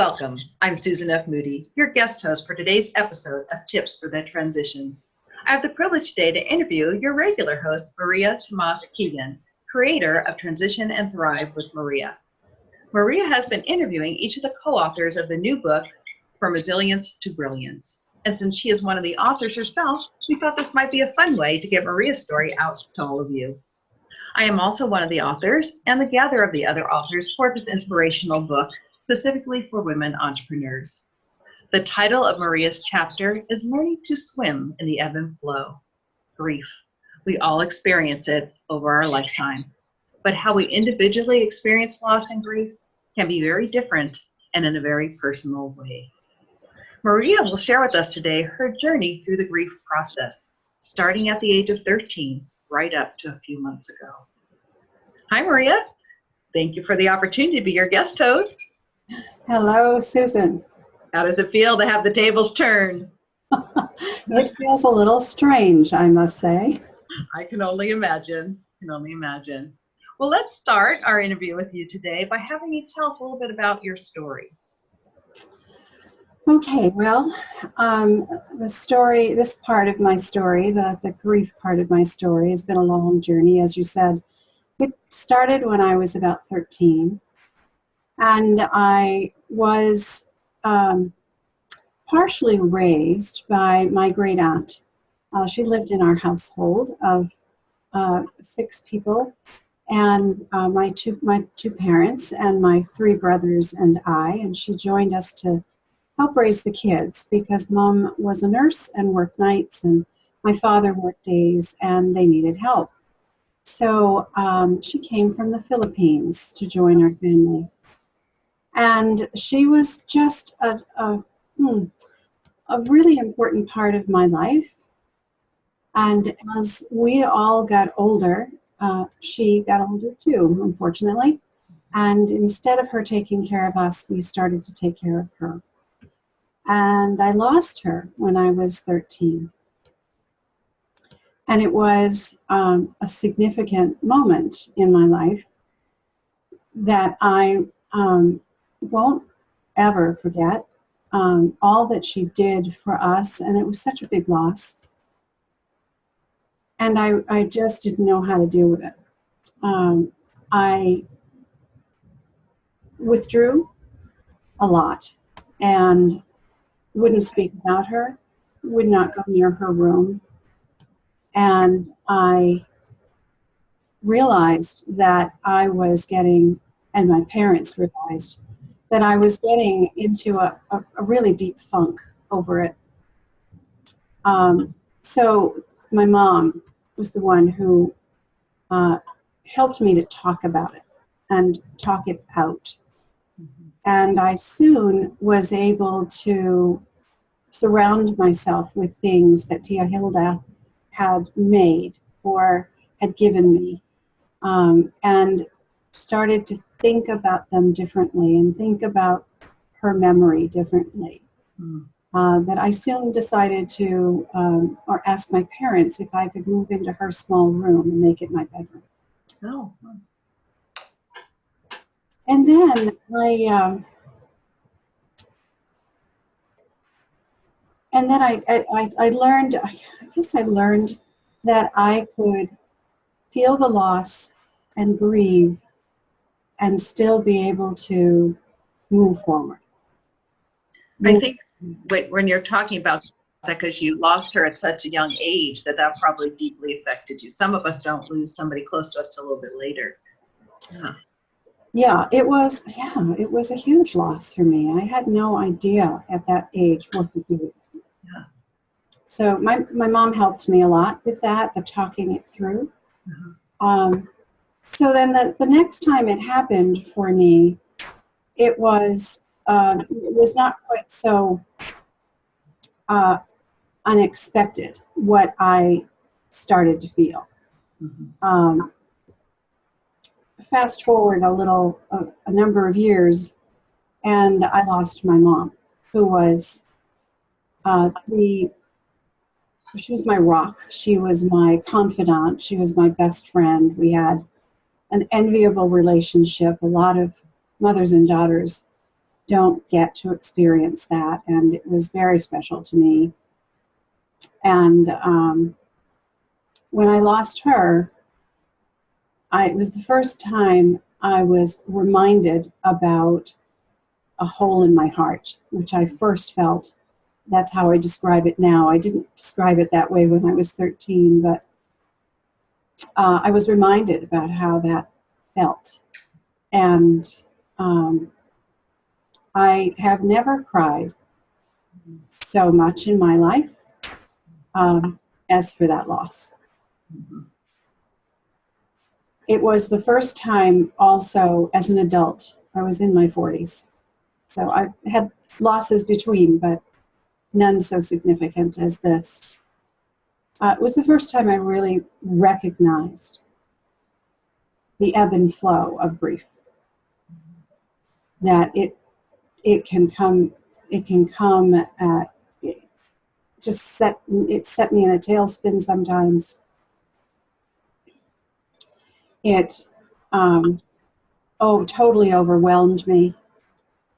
Welcome. I'm Susan F. Moody, your guest host for today's episode of Tips for the Transition. I have the privilege today to interview your regular host, María Tomás-Keegan, creator of Transition and Thrive with Maria. Maria has been interviewing each of the co-authors of the new book, From Resilience to Brilliance. And since she is one of the authors herself, we thought this might be a fun way to get Maria's story out to all of you. I am also one of the authors and the gatherer of the other authors for this inspirational book, specifically for women entrepreneurs. The title of Maria's chapter is Learning to Swim in the Ebb and Flow. Grief. We all experience it over our lifetime, but how we individually experience loss and grief can be very different and in a very personal way. Maria will share with us today her journey through the grief process, starting at the age of 13, right up to a few months ago. Hi, Maria. Thank you for the opportunity to be your guest host. Hello, Susan. How does it feel to have the tables turned? It feels a little strange, I must say. I can only imagine. Well, let's start our interview with you today by having you tell us a little bit about your story. Okay, well, this part of my story, the grief part of my story, has been a long journey, as you said. It started when I was about 13, and I was partially raised by my great aunt. She lived in our household of 6 people, and my two parents and my 3 brothers and I, and she joined us to help raise the kids because Mom was a nurse and worked nights, and my father worked days, and they needed help. So she came from the Philippines to join our family. And she was just a really important part of my life. And as we all got older, she got older too, unfortunately. And instead of her taking care of us, we started to take care of her. And I lost her when I was 13. And it was a significant moment in my life that I won't ever forget. All that she did for us, and it was such a big loss. And I just didn't know how to deal with it. I withdrew a lot and wouldn't speak about her, would not go near her room. And I realized that I was getting, and my parents realized, that I was getting into a really deep funk over it. So my mom was the one who helped me to talk about it and talk it out. And I soon was able to surround myself with things that Tia Hilda had made or had given me, and started to think about them differently and think about her memory differently. That I soon decided to, or ask my parents if I could move into her small room and make it my bedroom. Oh. And then I learned, I guess I learned that I could feel the loss and grieve and still be able to move forward. I think when you're talking about that, because you lost her at such a young age, that probably deeply affected you. Some of us don't lose somebody close to us till a little bit later. Yeah, it was a huge loss for me. I had no idea at that age what to do with it. Yeah. So my mom helped me a lot with that, the talking it through. So then the next time it happened for me, it was not quite so unexpected what I started to feel. Fast forward a number of years, and I lost my mom, who was she was my rock. She was my confidant. She was my best friend. We had an enviable relationship. A lot of mothers and daughters don't get to experience that, and it was very special to me. And when I lost her, it was the first time I was reminded about a hole in my heart, which I first felt. That's how I describe it now. I didn't describe it that way when I was 13, but I was reminded about how that felt. And I have never cried so much in my life as for that loss. Mhm. It was the first time also as an adult. I was in my 40s. So I had losses between, but none so significant as this. It was the first time I really recognized the ebb and flow of grief. That it can come at, it set me in a tailspin sometimes. It totally overwhelmed me,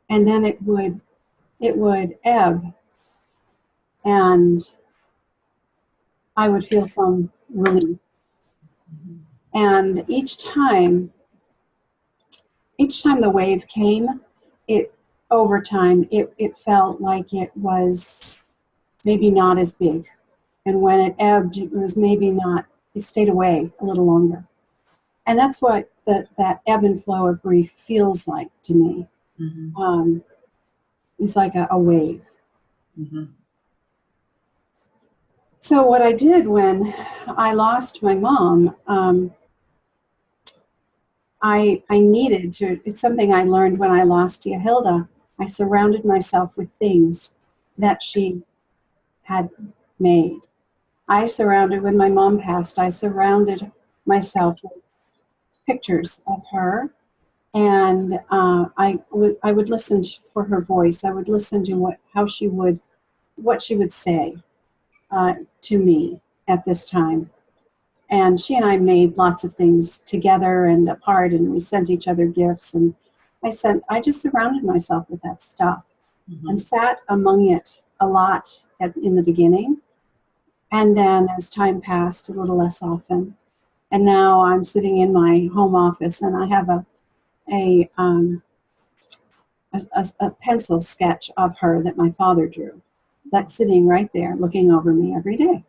and then it would ebb, and I would feel some relief. And each time the wave came, over time it felt like it was maybe not as big, and when it ebbed, it was maybe not. It stayed away a little longer, and that's what that ebb and flow of grief feels like to me. Mhm. It's like a wave. Mhm. So what I did when I lost my mom, I needed to, it's something I learned when I lost Tia Hilda. I surrounded myself with things that she had made. When my mom passed, I surrounded myself with pictures of her, and I would listen for her voice. I would listen to what she would say to me at this time. And she and I made lots of things together and apart, and we sent each other gifts. And I just surrounded myself with that stuff and sat among it a lot in the beginning. And then as time passed, a little less often. And now I'm sitting in my home office, and I have a pencil sketch of her that my father drew. That's sitting right there, looking over me every day.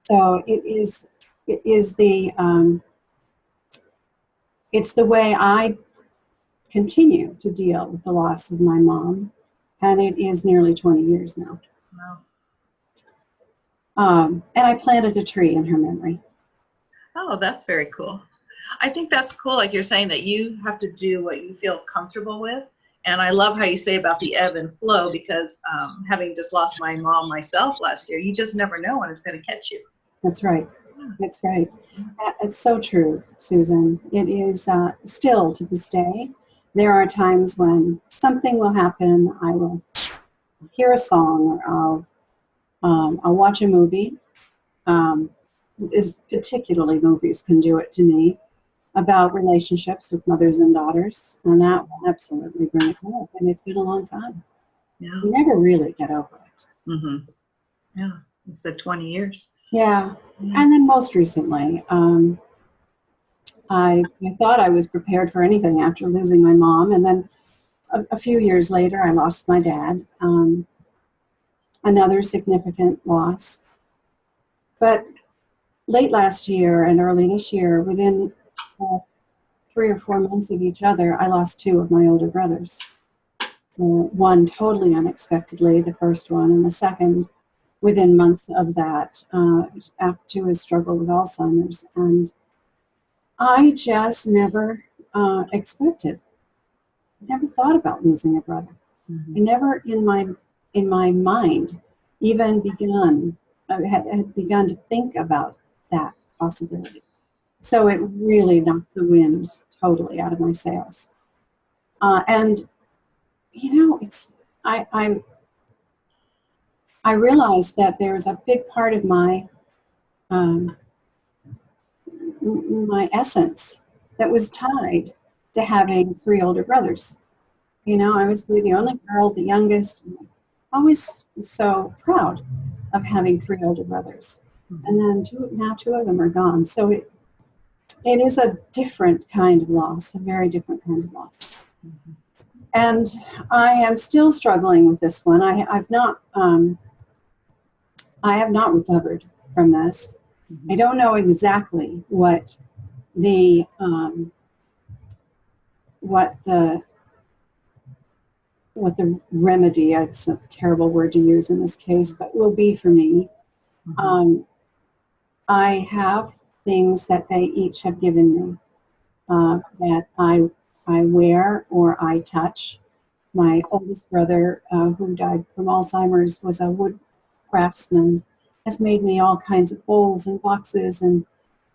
So it's the way I continue to deal with the loss of my mom, and it is nearly 20 years now. Wow. And I planted a tree in her memory. Oh, that's very cool. I think that's cool, like you're saying, that you have to do what you feel comfortable with. And I love how you say about the ebb and flow, because having just lost my mom myself last year, you just never know when it's going to catch you. That's right. That's right. It's so true, Susan. It is still to this day. There are times when something will happen. I will hear a song, or I'll watch a movie. Particularly movies can do it to me, about relationships with mothers and daughters, and that will absolutely bring it up. And it's been a long time. Yeah. You never really get over it. Mm-hmm. Yeah. You said 20 years. Yeah. And then most recently, I thought I was prepared for anything after losing my mom, and then a few years later, I lost my dad. Another significant loss. But late last year and early this year, within 3 or 4 months of each other, I lost 2 of my older brothers. One totally unexpectedly, the first one, and the second within months of that, after his struggle with Alzheimer's. And I just never expected, never thought about losing a brother. I never in my mind even had begun to think about that possibility. So it really knocked the wind totally out of my sails. And I realized that there's a big part of my essence that was tied to having 3 older brothers. You know, I was the only girl, the youngest. Always so proud of having 3 older brothers. And then now 2 of them are gone. So it is a different kind of loss, a very different kind of loss. And I am still struggling with this one. I have not recovered from this. I don't know exactly what the remedy, it's a terrible word to use in this case, but will be for me. I have things that they each have given me that I wear or I touch. My oldest brother, who died from Alzheimer's, was a wood craftsman, has made me all kinds of bowls and boxes, and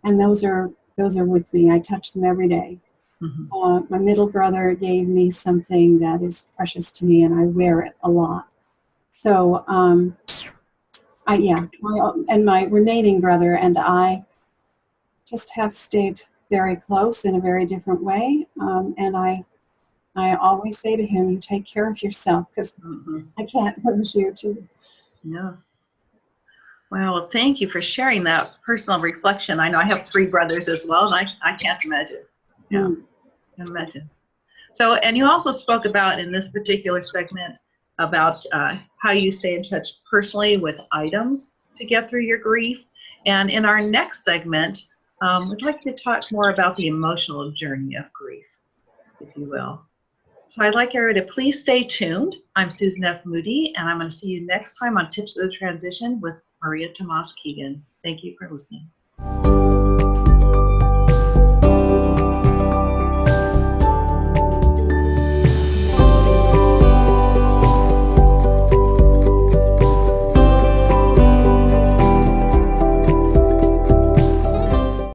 those are with me. I touch them every day. My middle brother gave me something that is precious to me, and I wear it a lot. So, my remaining brother and I just have stayed very close in a very different way. And I always say to him, "You take care of yourself, because I can't lose you too." Yeah. Well, thank you for sharing that personal reflection. I know I have 3 brothers as well, and I can't imagine. Yeah, I can't imagine. So, and you also spoke about in this particular segment about how you stay in touch personally with items to get through your grief. And in our next segment, we'd like to talk more about the emotional journey of grief, if you will. So I'd like everybody to please stay tuned. I'm Susan F. Moody, and I'm going to see you next time on Tips of the Transition with María Tomás-Keegan. Thank you for listening.